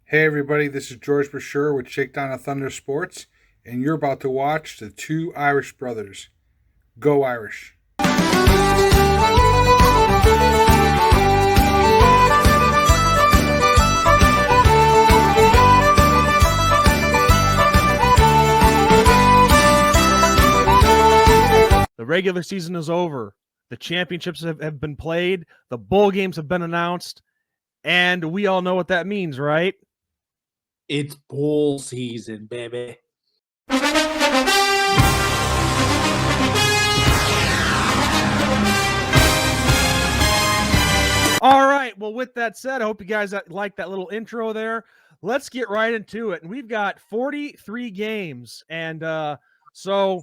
Hey everybody, this is George Brasher with Shakedown of Thunder Sports, and you're about to watch the two Irish brothers. Go Irish. The regular season is over. The championships have been played. The bowl games have been announced. And we all know what that means, right? It's bowl season, baby. All right. Well, with that said, I hope you guys like that little intro there. Let's get right into it. And we've got 43 games. And so,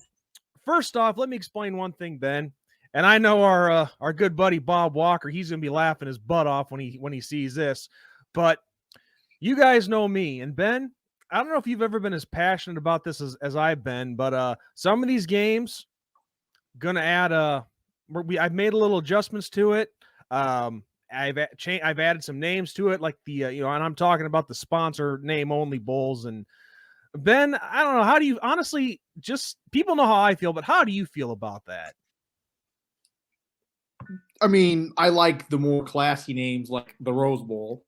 first off, let me explain one thing, Ben. And I know our good buddy Bob Walker, he's going to be laughing his butt off when he sees this. But you guys know me. And Ben, I don't know if you've ever been as passionate about this as I've been, but some of these games going to add I've made a little adjustments to it. I've added some names to it, like the and I'm talking about the sponsor name only bowls. And Ben, I don't know, how do you honestly, just people know how I feel, but how do you feel about that? I mean, I like the more classy names like the Rose Bowl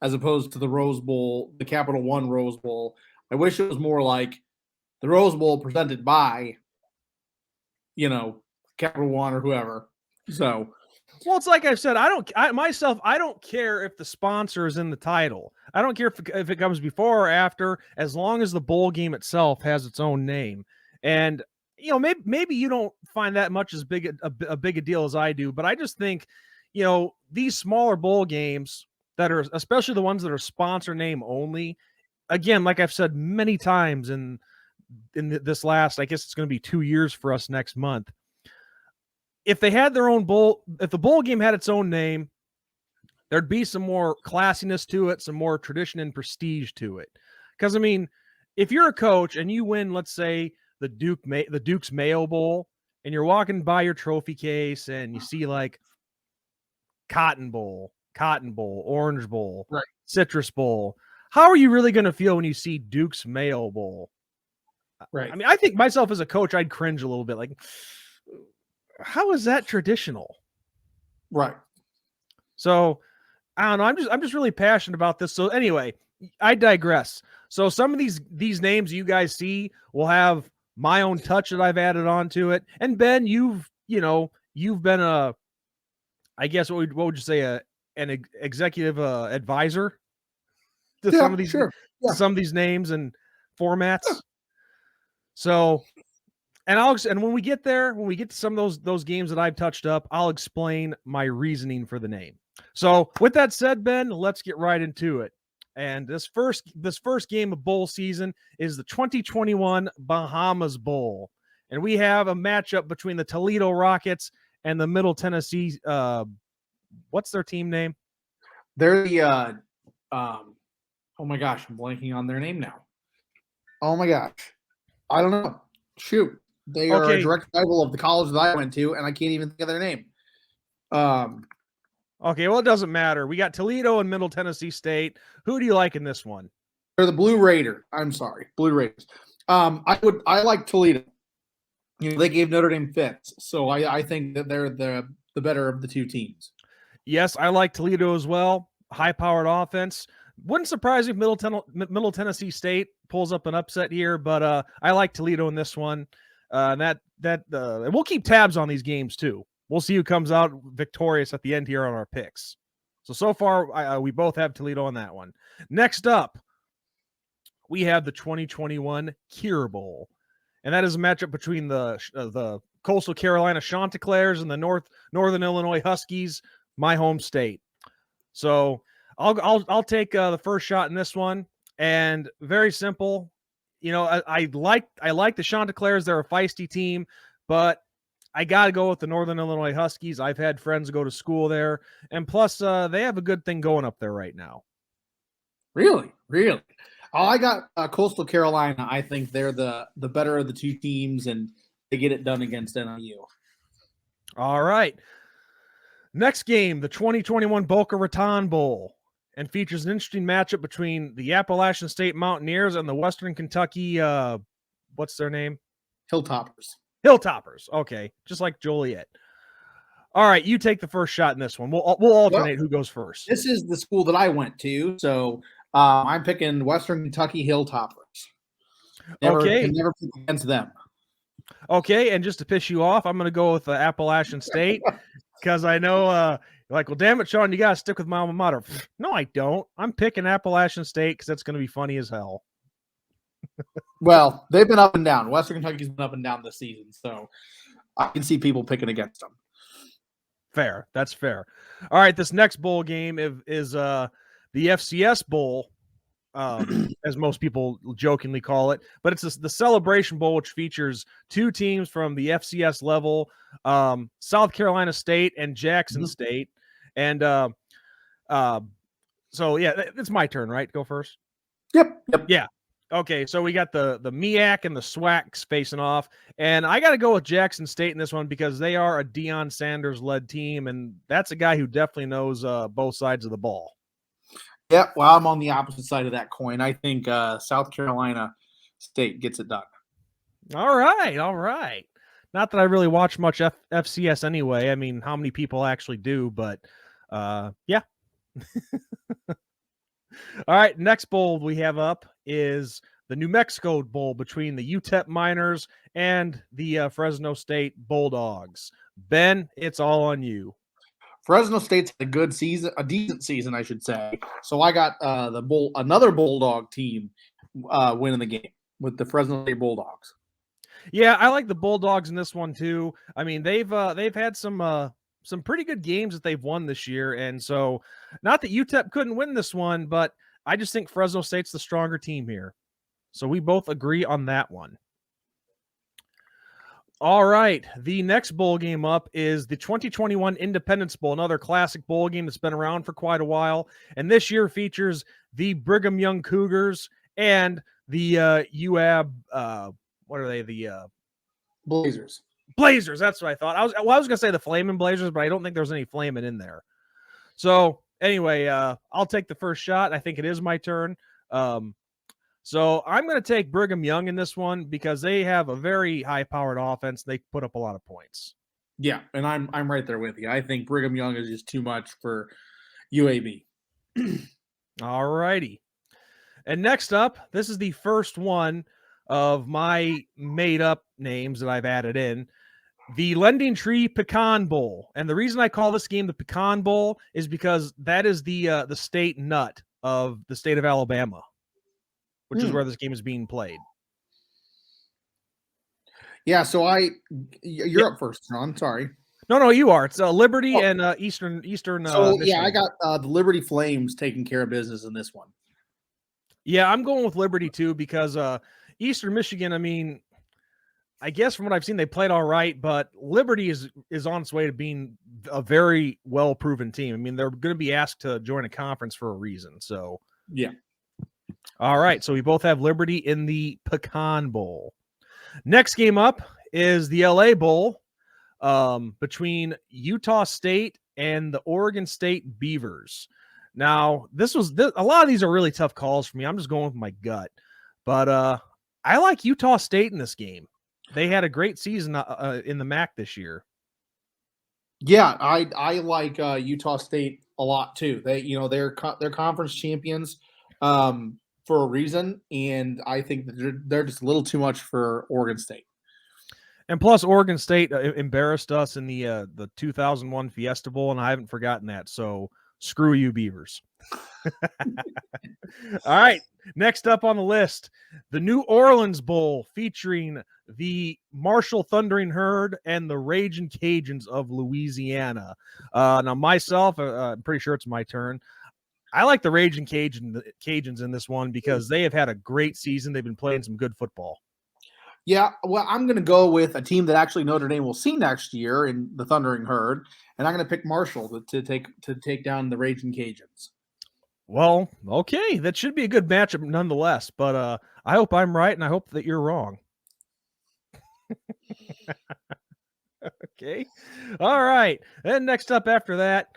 as opposed to the Rose Bowl, the Capital One Rose Bowl. I wish it was more like the Rose Bowl presented by, Capital One or whoever. So, well, it's like I've said, I don't care if the sponsor is in the title. I don't care if it comes before or after, as long as the bowl game itself has its own name. And maybe you don't find that much as big a big a deal as I do, but I just think, these smaller bowl games that are, especially the ones that are sponsor name only, again, like I've said many times in this last, I guess it's going to be 2 years for us next month. If they had their own bowl, if the bowl game had its own name, there'd be some more classiness to it, some more tradition and prestige to it. Because I mean, if you're a coach and you win, let's say the Duke's Mayo Bowl, and you're walking by your trophy case and you see like Cotton Bowl, Orange Bowl, right. Citrus Bowl, how are you really going to feel when you see Duke's Mayo Bowl? Right. I mean, I think myself as a coach, I'd cringe a little bit, like, how is that traditional? Right. So I don't know. I'm just really passionate about this. So anyway, I digress. So some of these names you guys see will have my own touch that I've added onto it. And Ben, you've been I guess what would you say, an executive advisor to some of these some of these names and formats. Yeah. So, and when we get to some of those games that I've touched up, I'll explain my reasoning for the name. So with that said, Ben, let's get right into it. And this first game of bowl season is the 2021 Bahamas Bowl. And we have a matchup between the Toledo Rockets and the Middle Tennessee, what's their team name? They're the oh my gosh, I'm blanking on their name now. Oh my gosh. I don't know. Shoot. They are a direct rival of the college that I went to, and I can't even think of their name. Okay, well, it doesn't matter. We got Toledo and Middle Tennessee State. Who do you like in this one? They're the Blue Raider. I'm sorry, Blue Raiders. I like Toledo. They gave Notre Dame fits, so I think that they're the better of the two teams. Yes, I like Toledo as well. High-powered offense. Wouldn't surprise me if Middle Tennessee State pulls up an upset here, but I like Toledo in this one. And we'll keep tabs on these games too. We'll see who comes out victorious at the end here on our picks. So far, we both have Toledo on that one. Next up, we have the 2021 Cure Bowl, and that is a matchup between the Coastal Carolina Chanticleers and the Northern Illinois Huskies, my home state. So I'll take the first shot in this one, and very simple. I like the Chanticleers. They're a feisty team, but I got to go with the Northern Illinois Huskies. I've had friends go to school there, and plus they have a good thing going up there right now. Really? Oh, I got Coastal Carolina. I think they're the better of the two teams, and they get it done against NIU. All right. Next game, the 2021 Boca Raton Bowl. and features an interesting matchup between the Appalachian State Mountaineers and the Western Kentucky, what's their name? Hilltoppers. Hilltoppers. Okay, just like Joliet. All right, you take the first shot in this one. We'll alternate who goes first. This is the school that I went to, so I'm picking Western Kentucky Hilltoppers. Okay. Can never pick against them. Okay, and just to piss you off, I'm going to go with Appalachian State because I know, well, damn it, Sean, you got to stick with my alma mater. No, I don't. I'm picking Appalachian State because that's going to be funny as hell. Well, they've been up and down. Western Kentucky's been up and down this season, so I can see people picking against them. Fair. That's fair. All right, this next bowl game is the FCS Bowl. As most people jokingly call it, but it's the Celebration Bowl, which features two teams from the FCS level, South Carolina State and Jackson State. And so yeah, it's my turn, right? Go first. Yep. Yeah. Okay, so we got the MEAC and the SWACs facing off, and I got to go with Jackson State in this one because they are a Deion Sanders-led team, and that's a guy who definitely knows both sides of the ball. Yeah, well, I'm on the opposite side of that coin. I think South Carolina State gets it done. All right. Not that I really watch much FCS anyway. I mean, how many people actually do? But yeah. All right, next bowl we have up is the New Mexico Bowl between the UTEP Miners and the Fresno State Bulldogs. Ben, it's all on you. Fresno State's had a good season, a decent season, I should say. So I got another Bulldog team winning the game with the Fresno State Bulldogs. Yeah, I like the Bulldogs in this one too. I mean, they've had some pretty good games that they've won this year, and so not that UTEP couldn't win this one, but I just think Fresno State's the stronger team here. So we both agree on that one. All right, the next bowl game up is the 2021 Independence Bowl, another classic bowl game that's been around for quite a while. And this year features the Brigham Young Cougars and the UAB, what are they? The Blazers. Blazers, that's what I thought. I was going to say the Flamin' Blazers, but I don't think there's any Flamin' in there. So anyway, I'll take the first shot. I think it is my turn. So I'm going to take Brigham Young in this one because they have a very high-powered offense. They put up a lot of points. Yeah, and I'm right there with you. I think Brigham Young is just too much for UAB. All righty. And next up, this is the first one of my made-up names that I've added in. The Lending Tree Pecan Bowl. And the reason I call this game the Pecan Bowl is because that is the state nut of the state of Alabama, which is where this game is being played. Yeah, so you're up first, Sean. Sorry. No, you are. It's Liberty and Eastern. So yeah, I got the Liberty Flames taking care of business in this one. Yeah, I'm going with Liberty too because Eastern Michigan. I mean, I guess from what I've seen, they played all right, but Liberty is on its way to being a very well proven team. I mean, they're going to be asked to join a conference for a reason. So yeah. All right, so we both have Liberty in the Pecan Bowl. Next game up is the LA Bowl between Utah State and the Oregon State Beavers. Now, a lot of these are really tough calls for me. I'm just going with my gut. But I like Utah State in this game. They had a great season in the MAC this year. Yeah, I like Utah State a lot too. They're conference champions for a reason, and I think that they're just a little too much for Oregon State. And plus, Oregon State embarrassed us in the 2001 Fiesta Bowl, and I haven't forgotten that. So screw you, Beavers. All right, next up on the list, the New Orleans Bowl featuring the Marshall Thundering Herd and the Ragin' Cajuns of Louisiana. Now, myself, I'm pretty sure it's my turn. I like the Ragin' Cajuns in this one because they have had a great season. They've been playing some good football. Yeah, well, I'm going to go with a team that actually Notre Dame will see next year in the Thundering Herd, and I'm going to pick Marshall to take down the Ragin' Cajuns. Well, okay, that should be a good matchup nonetheless, but I hope I'm right, and I hope that you're wrong. Okay. All right. And next up after that,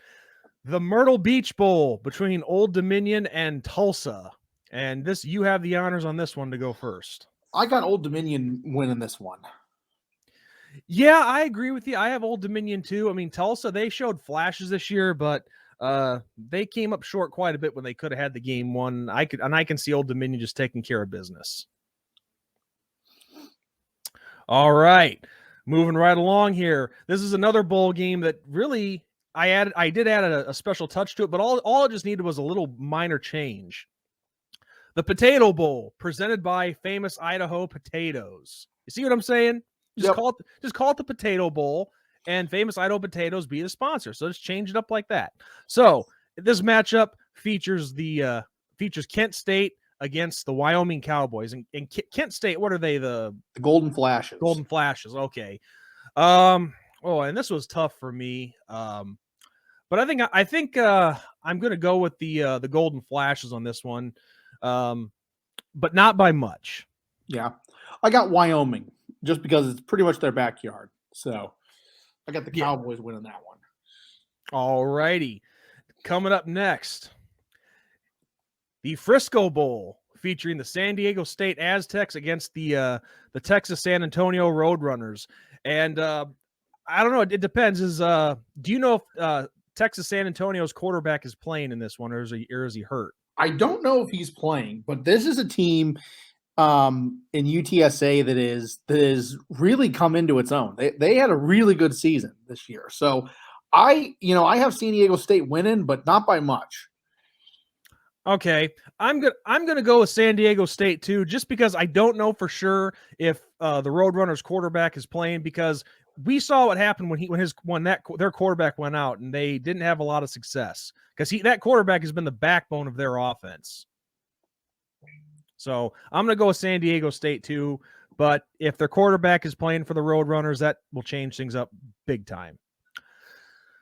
The Myrtle Beach Bowl between Old Dominion and Tulsa. And this, you have the honors on this one to go first. I got Old Dominion winning this one. Yeah, I agree with you. I have Old Dominion too. I mean, Tulsa, they showed flashes this year, but they came up short quite a bit when they could have had the game won. I can see Old Dominion just taking care of business. All right, moving right along here. This is another bowl game that really I did add a special touch to it, but all it just needed was a little minor change. The Potato Bowl, presented by Famous Idaho Potatoes. You see what I'm saying? Just call it the Potato Bowl, and Famous Idaho Potatoes be the sponsor. So just change it up like that. So this matchup features Kent State against the Wyoming Cowboys. And Kent State, what are they? The Golden Flashes. Golden Flashes. Okay. And this was tough for me. But I think I'm going to go with the Golden Flashes on this one. But not by much. Yeah. I got Wyoming just because it's pretty much their backyard. So I got the Cowboys winning that one. All righty. Coming up next, the Frisco Bowl featuring the San Diego State Aztecs against the Texas San Antonio Roadrunners. And I don't know. It depends. Do you know if Texas San Antonio's quarterback is playing in this one, or is he hurt? I don't know if he's playing, but this is a team in UTSA that is really come into its own. They had a really good season this year. So I have San Diego State winning, but not by much. Okay, I'm gonna go with San Diego State too, just because I don't know for sure if the Roadrunners quarterback is playing, because we saw what happened when their quarterback went out and they didn't have a lot of success, because that quarterback has been the backbone of their offense. So I'm going to go with San Diego State too, but if their quarterback is playing for the Roadrunners, that will change things up big time.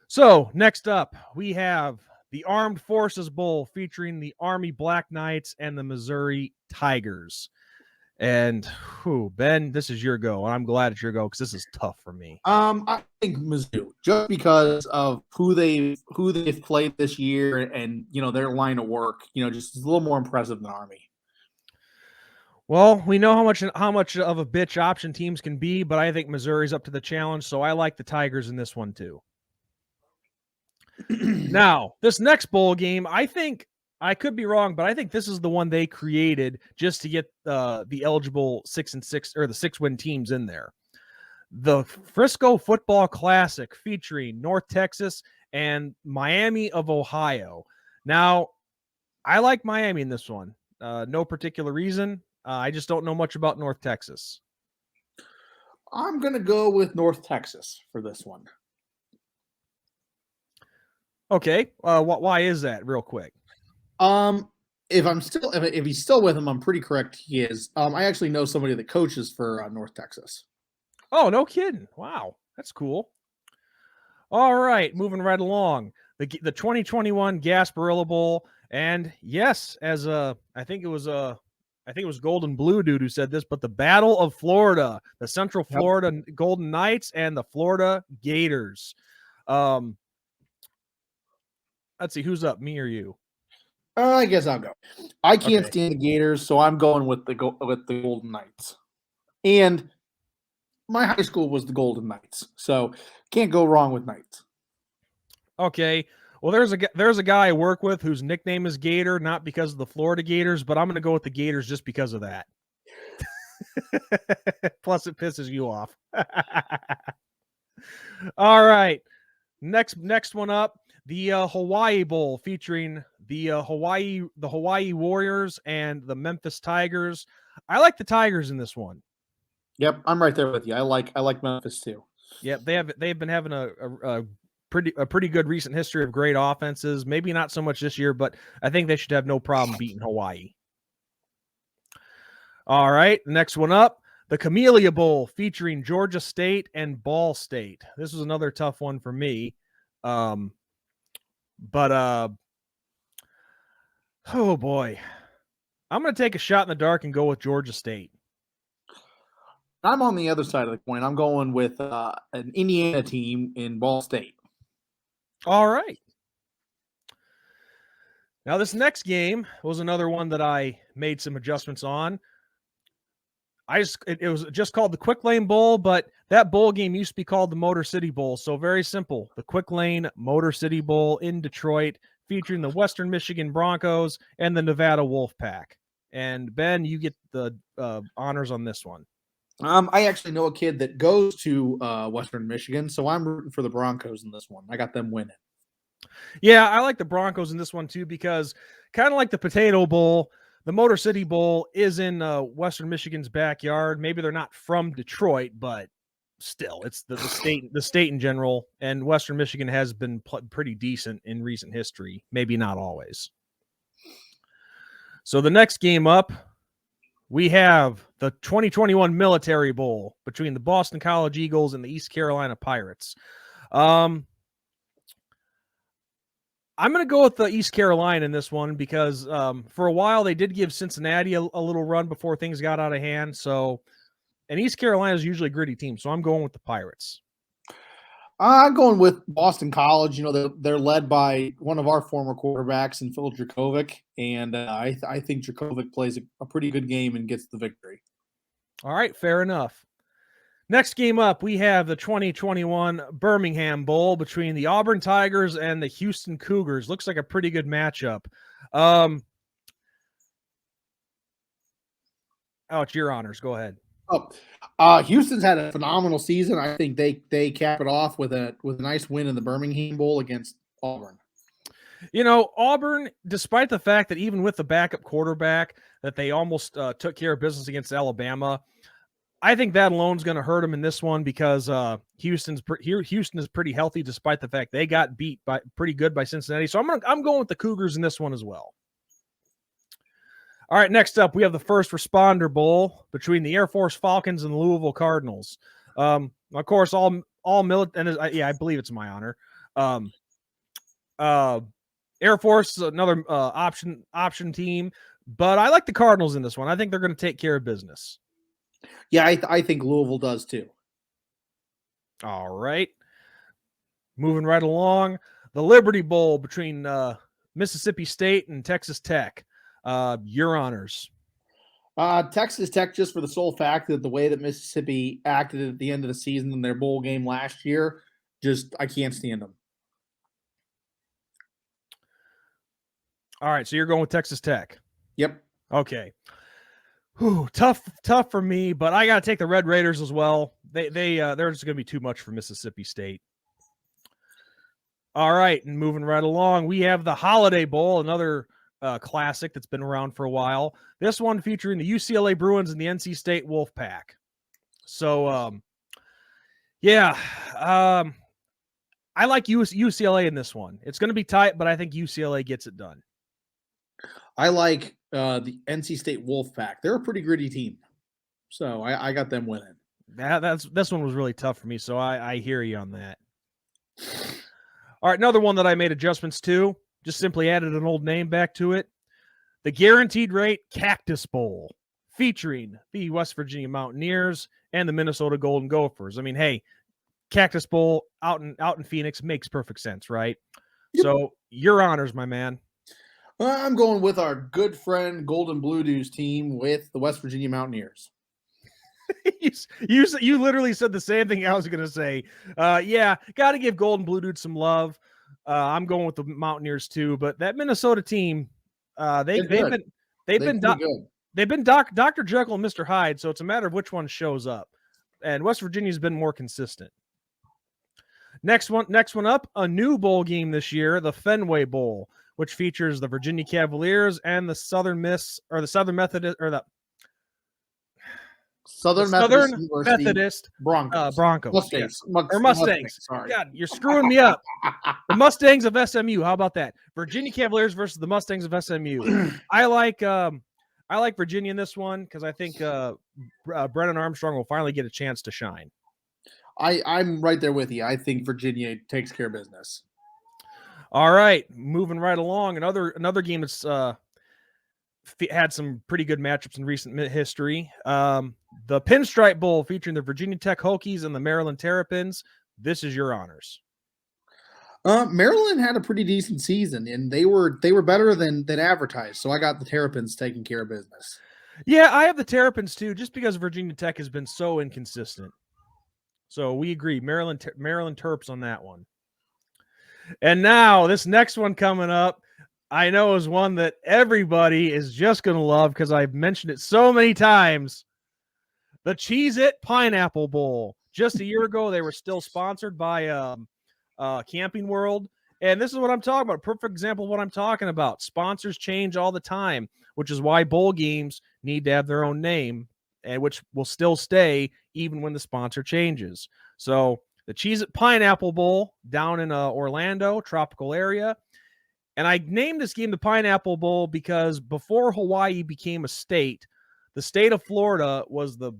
So next up, we have the Armed Forces Bowl featuring the Army Black Knights and the Missouri Tigers. And Ben, this is your go, and I'm glad it's your go because this is tough for me. I think Mizzou, just because of who they've played this year and their line of work, just a little more impressive than Army. Well, we know how much of a bitch option teams can be, but I think Missouri's up to the challenge, so I like the Tigers in this one too. Now, this next bowl game, I think I could be wrong, but I think this is the one they created just to get the eligible 6-6 or the 6-win teams in there. The Frisco Football Classic featuring North Texas and Miami of Ohio. Now, I like Miami in this one. No particular reason. I just don't know much about North Texas. I'm going to go with North Texas for this one. Okay. Why is that, real quick? If he's still with him, I'm pretty correct he is. I actually know somebody that coaches for North Texas. Oh, no kidding. Wow. That's cool. All right. Moving right along. The 2021 Gasparilla Bowl. And yes, I think it was Golden Blue Dude who said this, but the Battle of Florida, the Central Florida Golden Knights and the Florida Gators. Let's see, who's up, me or you? I guess I'll go. I can't stand the Gators, so I'm going with the Golden Knights. And my high school was the Golden Knights, so can't go wrong with Knights. Okay. Well, there's a guy I work with whose nickname is Gator, not because of the Florida Gators, but I'm going to go with the Gators just because of that. Plus, it pisses you off. All right. Next one up, the Hawaii Bowl featuring the Hawaii Warriors and the Memphis Tigers. I like the Tigers in this one. Yep, I'm right there with you. I like Memphis too. Yep, they've been having a pretty good recent history of great offenses. Maybe not so much this year, but I think they should have no problem beating Hawaii. All right, next one up, the Camellia Bowl featuring Georgia State and Ball State. This was another tough one for me. Oh boy. I'm going to take a shot in the dark and go with Georgia State. I'm on the other side of the coin. I'm going with an Indiana team in Ball State. All right. Now, this next game was another one that I made some adjustments on. It was just called the Quick Lane Bowl, but that bowl game used to be called the Motor City Bowl. So very simple. The Quick Lane Motor City Bowl in Detroit, featuring the Western Michigan Broncos and the Nevada Wolfpack. And Ben, you get the honors on this one. I actually know a kid that goes to Western Michigan, so I'm rooting for the Broncos in this one. I got them winning. Yeah, I like the Broncos in this one too, because kind of like the Potato Bowl, the Motor City Bowl is in Western Michigan's backyard. Maybe they're not from Detroit, but still, it's the state in general. And Western Michigan has been pretty decent in recent history. Maybe not always. So the next game up, we have the 2021 Military Bowl between the Boston College Eagles and the East Carolina Pirates. I'm going to go with the East Carolina in this one because for a while they did give Cincinnati a little run before things got out of hand. So, and East Carolina is usually a gritty team, so I'm going with the Pirates. I'm going with Boston College. You know, they're led by one of our former quarterbacks in Phil Dracovic, and I think Dracovic plays a pretty good game and gets the victory. All right, fair enough. Next game up, we have the 2021 Birmingham Bowl between the Auburn Tigers and the Houston Cougars. Looks like a pretty good matchup. Oh, it's your honors. Go ahead. Houston's had a phenomenal season. I think they cap it off with a nice win in the Birmingham Bowl against Auburn. You know, Auburn, despite the fact that even with the backup quarterback that they almost took care of business against Alabama, I think that alone is going to hurt them in this one because Houston is pretty healthy despite the fact they got beat by pretty good by Cincinnati. So I'm going with the Cougars in this one as well. All right, next up, we have the First Responder Bowl between the Air Force Falcons and the Louisville Cardinals. Of course, all military. I believe it's my honor. Air Force, another option team, but I like the Cardinals in this one. I think they're going to take care of business. Yeah, I think Louisville does too. All right, moving right along, the Liberty Bowl between Mississippi State and Texas Tech. Your honors. Texas Tech, just for the sole fact that the way that Mississippi acted at the end of the season in their bowl game last year, I can't stand them. All right, so you're going with Texas Tech. Yep. Okay. Whew, tough for me, but I got to take the Red Raiders as well. They're just going to be too much for Mississippi State. All right, and moving right along, we have the Holiday Bowl, another classic that's been around for a while. This one featuring the UCLA Bruins and the NC State Wolfpack. So, I like UCLA in this one. It's going to be tight, but I think UCLA gets it done. I like the NC State Wolfpack. They're a pretty gritty team, so I got them winning. This one was really tough for me, so I hear you on that. All right, another one that I made adjustments to. Just simply added an old name back to it. The Guaranteed Rate Cactus Bowl, featuring the West Virginia Mountaineers and the Minnesota Golden Gophers. I mean, hey, Cactus Bowl out in Phoenix makes perfect sense, right? Yep. So your honors, my man. I'm going with our good friend Golden Blue Dews team with the West Virginia Mountaineers. You literally said the same thing I was going to say. Yeah, got to give Golden Blue Dews some love. I'm going with the Mountaineers too, but that Minnesota team, they've been Dr. Jekyll and Mr. Hyde, so it's a matter of which one shows up. And West Virginia's been more consistent. Next one up, a new bowl game this year, the Fenway Bowl, which features the Virginia Cavaliers and the Southern Methodist Broncos. Mustangs. Yes. Mustangs. Sorry. God, you're screwing me up. The Mustangs of SMU. How about that? Virginia Cavaliers versus the Mustangs of SMU. I like Virginia in this one because I think Brennan Armstrong will finally get a chance to shine. I'm right there with you. I think Virginia takes care of business. All right, moving right along. Another game that's had some pretty good matchups in recent history. The Pinstripe Bowl featuring the Virginia Tech Hokies and the Maryland Terrapins. This is your honors. Maryland had a pretty decent season, and they were better than advertised. So I got the Terrapins taking care of business. Yeah, I have the Terrapins too, just because Virginia Tech has been so inconsistent. So we agree, Maryland Terps on that one. And now this next one coming up, I know is one that everybody is just going to love because I've mentioned it so many times. The Cheez-It Pineapple Bowl. Just a year ago, they were still sponsored by Camping World. And this is what I'm talking about. Perfect example of what I'm talking about. Sponsors change all the time, which is why bowl games need to have their own name, and which will still stay even when the sponsor changes. So the Cheez-It Pineapple Bowl down in Orlando, tropical area. And I named this game the Pineapple Bowl because before Hawaii became a state, the state of Florida was the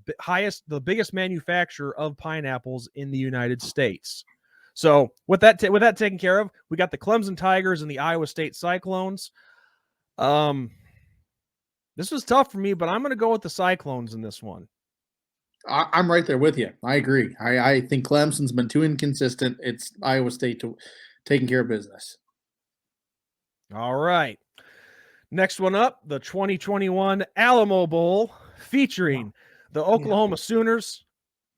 biggest manufacturer of pineapples in the United States. So with that taken care of, we got the Clemson Tigers and the Iowa State Cyclones. This was tough for me, but I'm going to go with the Cyclones in this one. I'm right there with you. I agree. I think Clemson's been too inconsistent. It's Iowa State taking care of business. All right. Next one up, the 2021 Alamo Bowl featuring the Oklahoma Sooners.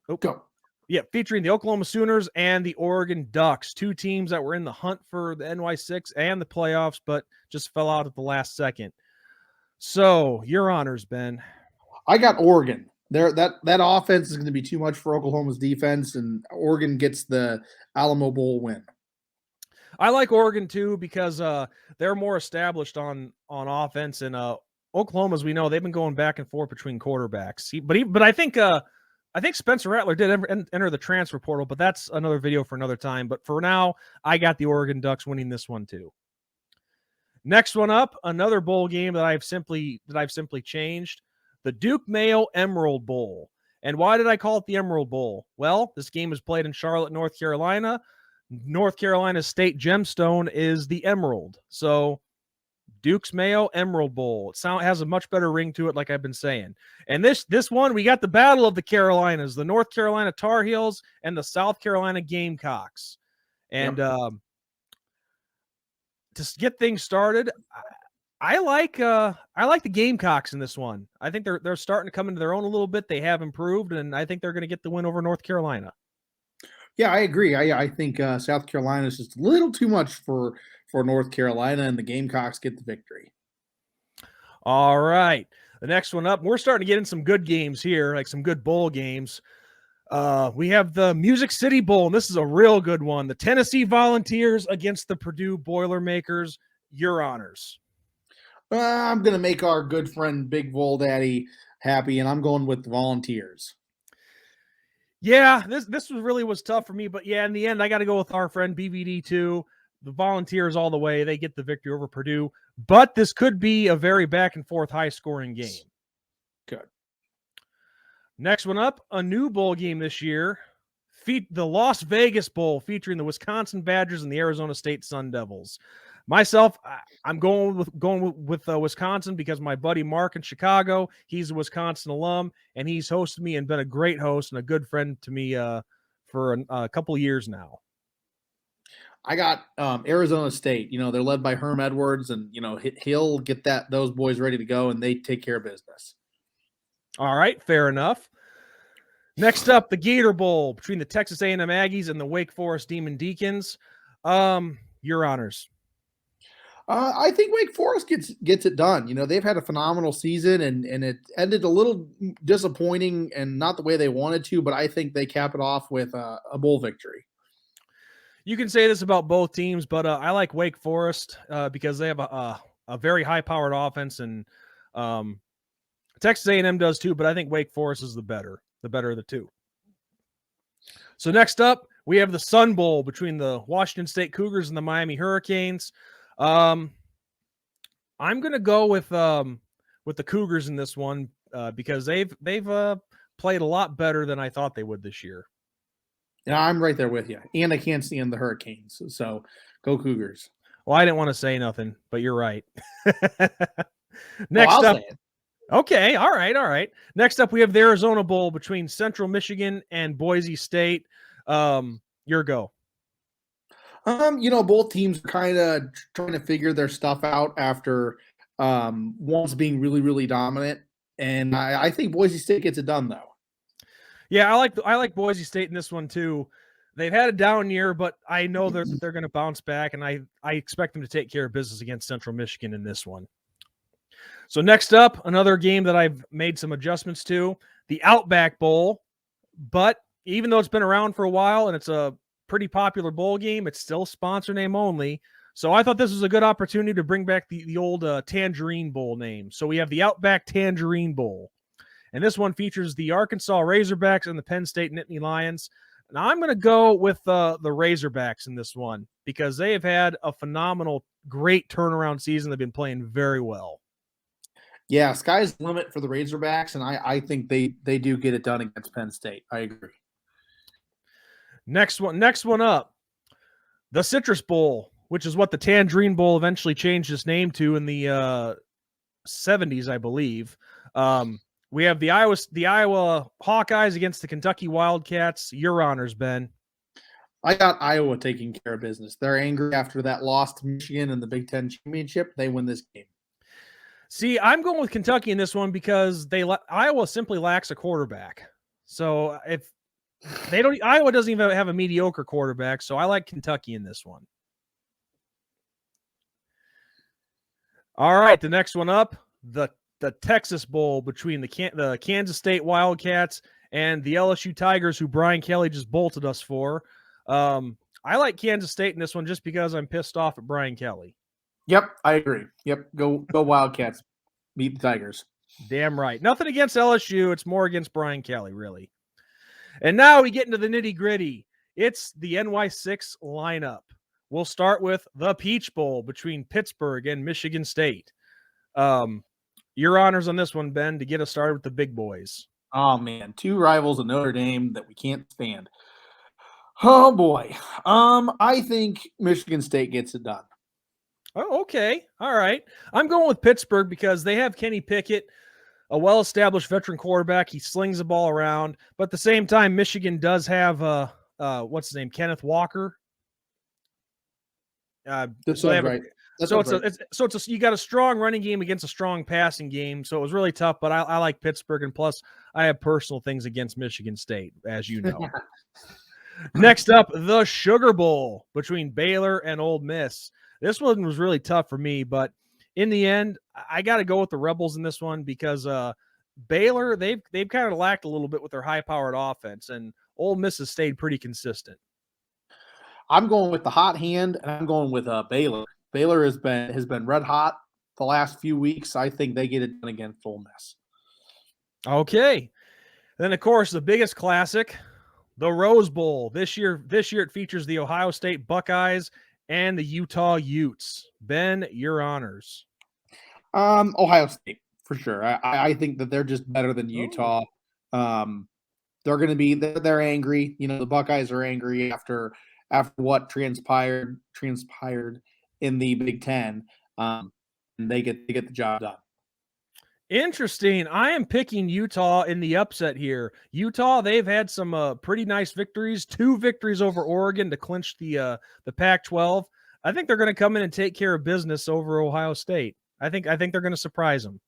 Go. Yeah, featuring the Oklahoma Sooners and the Oregon Ducks, two teams that were in the hunt for the NY6 and the playoffs, but just fell out at the last second. So, your honors, Ben. I got Oregon. That offense is going to be too much for Oklahoma's defense, and Oregon gets the Alamo Bowl win. I like Oregon too because they're more established on offense, and Oklahoma, as we know, they've been going back and forth between quarterbacks. But I think Spencer Rattler did enter the transfer portal, but that's another video for another time. But for now, I got the Oregon Ducks winning this one too. Next one up, another bowl game that I've simply changed, the Duke Mayo Emerald Bowl. And why did I call it the Emerald Bowl? Well, this game is played in Charlotte, North Carolina. North Carolina's state gemstone is the emerald. So Duke's Mayo Emerald Bowl. It has a much better ring to it, like I've been saying. And this one, we got the battle of the Carolinas, the North Carolina Tar Heels and the South Carolina Gamecocks. And to get things started, I like the Gamecocks in this one. I think they're starting to come into their own a little bit. They have improved, and I think they're going to get the win over North Carolina. Yeah, I agree. I think South Carolina is just a little too much for North Carolina, and the Gamecocks get the victory. All right. The next one up, we're starting to get in some good games here, like some good bowl games. We have the Music City Bowl, and this is a real good one. The Tennessee Volunteers against the Purdue Boilermakers. Your honors. I'm going to make our good friend Big Vol Daddy happy, and I'm going with the Volunteers. Yeah, this was tough for me, but yeah, in the end, I got to go with our friend BVD too. The Volunteers all the way. They get the victory over Purdue, but this could be a very back and forth, high scoring game. Good. Next one up, a new bowl game this year. The Las Vegas Bowl featuring the Wisconsin Badgers and the Arizona State Sun Devils. Myself, I'm going with Wisconsin because my buddy Mark in Chicago, he's a Wisconsin alum, and he's hosted me and been a great host and a good friend to me for a couple of years now. I got Arizona State. You know, they're led by Herm Edwards, and you know he'll get those boys ready to go, and they take care of business. All right, fair enough. Next up, the Gator Bowl between the Texas A&M Aggies and the Wake Forest Demon Deacons. Your honors. I think Wake Forest gets it done. You know, they've had a phenomenal season, and it ended a little disappointing and not the way they wanted to, but I think they cap it off with a bowl victory. You can say this about both teams, but I like Wake Forest because they have a very high-powered offense, and Texas A&M does too, but I think Wake Forest is the better of the two. So next up, we have the Sun Bowl between the Washington State Cougars and the Miami Hurricanes. I'm going to go with the Cougars in this one because they've played a lot better than I thought they would this year. Yeah, I'm right there with you. And I can't stand the Hurricanes, so go Cougars. Well, I didn't want to say nothing, but you're right. Next up. Okay, all right. Next up, we have the Arizona Bowl between Central Michigan and Boise State. Your go. Both teams are kind of trying to figure their stuff out after one's being really, really dominant, and I think Boise State gets it done though. Yeah, I like Boise State in this one too. They've had a down year, but I know they're going to bounce back, and I expect them to take care of business against Central Michigan in this one. So next up, another game that I've made some adjustments to, the Outback Bowl. But even though it's been around for a while and it's a pretty popular bowl game, it's still sponsor name only. So I thought this was a good opportunity to bring back the old Tangerine Bowl name. So we have the Outback Tangerine Bowl. And this one features the Arkansas Razorbacks and the Penn State Nittany Lions. Now I'm going to go with the Razorbacks in this one because they have had a phenomenal, great turnaround season. They've been playing very well. Yeah, sky's the limit for the Razorbacks, and I think they do get it done against Penn State. I agree. Next one up, the Citrus Bowl, which is what the Tangerine Bowl eventually changed its name to in the 70s, I believe. We have the Iowa Hawkeyes against the Kentucky Wildcats. Your honors, Ben. I got Iowa taking care of business. They're angry after that loss to Michigan in the Big Ten championship. They win this game. See, I'm going with Kentucky in this one because Iowa simply lacks a quarterback. So if they don't, Iowa doesn't even have a mediocre quarterback. So I like Kentucky in this one. All right, the next one up, the Texas Bowl between the Kansas State Wildcats and the LSU Tigers, who Brian Kelly just bolted us for. I like Kansas State in this one just because I'm pissed off at Brian Kelly. Yep, I agree. Yep, go Wildcats. Beat the Tigers. Damn right. Nothing against LSU. It's more against Brian Kelly, really. And now we get into the nitty-gritty. It's the NY6 lineup. We'll start with the Peach Bowl between Pittsburgh and Michigan State. Your honors on this one, Ben, to get us started with the big boys. Oh, man. Two rivals of Notre Dame that we can't stand. Oh, boy. I think Michigan State gets it done. Oh, okay. All right. I'm going with Pittsburgh because they have Kenny Pickett, a well-established veteran quarterback. He slings the ball around. But at the same time, Michigan does have, what's his name, Kenneth Walker. That's right. You got a strong running game against a strong passing game. So it was really tough, but I like Pittsburgh. And plus, I have personal things against Michigan State, as you know. Next up, the Sugar Bowl between Baylor and Ole Miss. This one was really tough for me, but in the end, I got to go with the Rebels in this one because Baylor, they've kind of lacked a little bit with their high-powered offense, and Ole Miss has stayed pretty consistent. I'm going with the hot hand, and I'm going with Baylor. Baylor has been red hot the last few weeks. I think they get it done against Ole Miss. Okay. Then, of course, the biggest classic, the Rose Bowl. This year it features the Ohio State Buckeyes and the Utah Utes. Ben, your honors. Ohio State, for sure. I think that they're just better than Utah. They're going to be – they're angry. You know, the Buckeyes are angry after what transpired in the Big Ten. And they get the job done. Interesting. I am picking Utah in the upset here. Utah, they've had some pretty nice victories. 2 victories over Oregon to clinch the Pac-12. I think they're going to come in and take care of business over Ohio State. I think they're going to surprise them.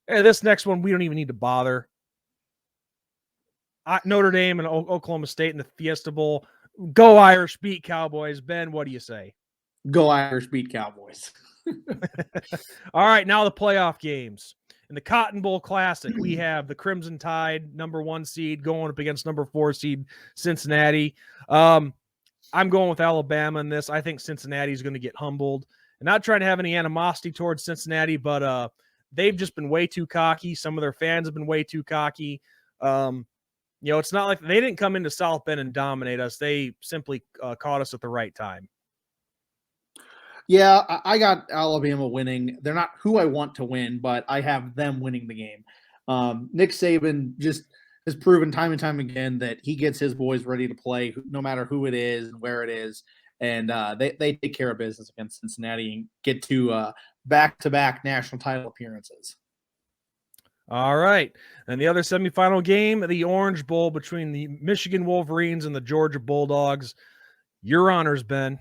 This next one, we don't even need to bother. Notre Dame and Oklahoma State in the Fiesta Bowl. Go Irish, beat Cowboys. Ben, what do you say? Go Irish, beat Cowboys. All right, now the playoff games. In the Cotton Bowl Classic, we have the Crimson Tide, number 1 seed, going up against number 4 seed Cincinnati. I'm going with Alabama in this. I think Cincinnati is going to get humbled. I'm not trying to have any animosity towards Cincinnati, but they've just been way too cocky. Some of their fans have been way too cocky. It's not like they didn't come into South Bend and dominate us. They simply caught us at the right time. Yeah, I got Alabama winning. They're not who I want to win, but I have them winning the game. Nick Saban just has proven time and time again that he gets his boys ready to play no matter who it is and where it is. And they take care of business against Cincinnati and get to back-to-back national title appearances. All right. And the other semifinal game, the Orange Bowl between the Michigan Wolverines and the Georgia Bulldogs. Your honors, Ben.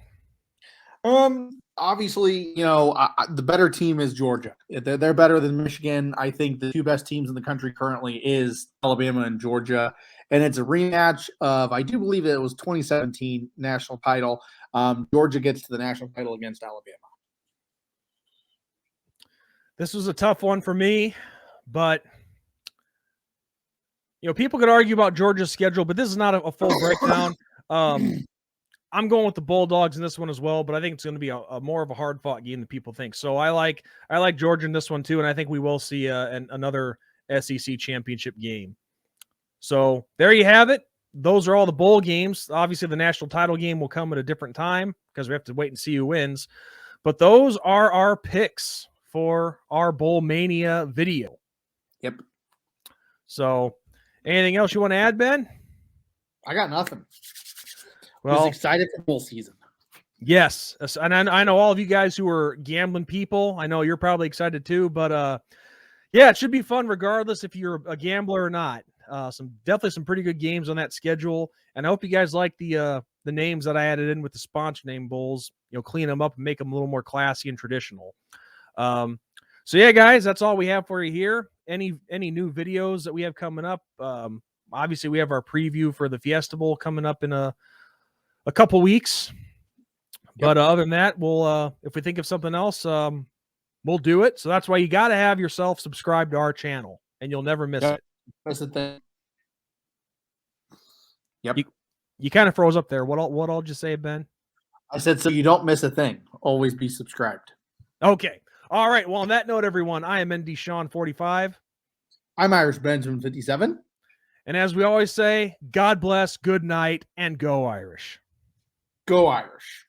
Obviously, the better team is Georgia. They're better than Michigan. I think the two best teams in the country currently is Alabama and Georgia, and it's a rematch of, I do believe it was 2017 national title. Georgia gets to the national title against Alabama. This was a tough one for me, but people could argue about Georgia's schedule, but this is not a full breakdown. I'm going with the Bulldogs in this one as well, but I think it's going to be a more of a hard-fought game than people think. So I like Georgia in this one too, and I think we will see another SEC championship game. So there you have it. Those are all the bowl games. Obviously, the national title game will come at a different time because we have to wait and see who wins. But those are our picks for our Bowl Mania video. Yep. So anything else you want to add, Ben? I got nothing. Well, I was excited for bowl season. Yes. And I know all of you guys who are gambling people, I know you're probably excited too, but yeah, it should be fun regardless if you're a gambler or not. Definitely some pretty good games on that schedule. And I hope you guys like the names that I added in with the sponsor name bowls, clean them up and make them a little more classy and traditional. So yeah, guys, that's all we have for you here. Any new videos that we have coming up? Obviously we have our preview for the Fiesta Bowl coming up in a couple weeks. But other than that, we'll if we think of something else, we'll do it. So that's why you got to have yourself subscribed to our channel, and you'll never miss it. That's the thing. Yep. You kind of froze up there. What all did you say, Ben? I said, so you don't miss a thing. Always be subscribed. Okay. All right. Well, on that note, everyone, I am ND Sean 45. I'm Irish Benjamin 57. And as we always say, God bless, good night, and go Irish. Go Irish.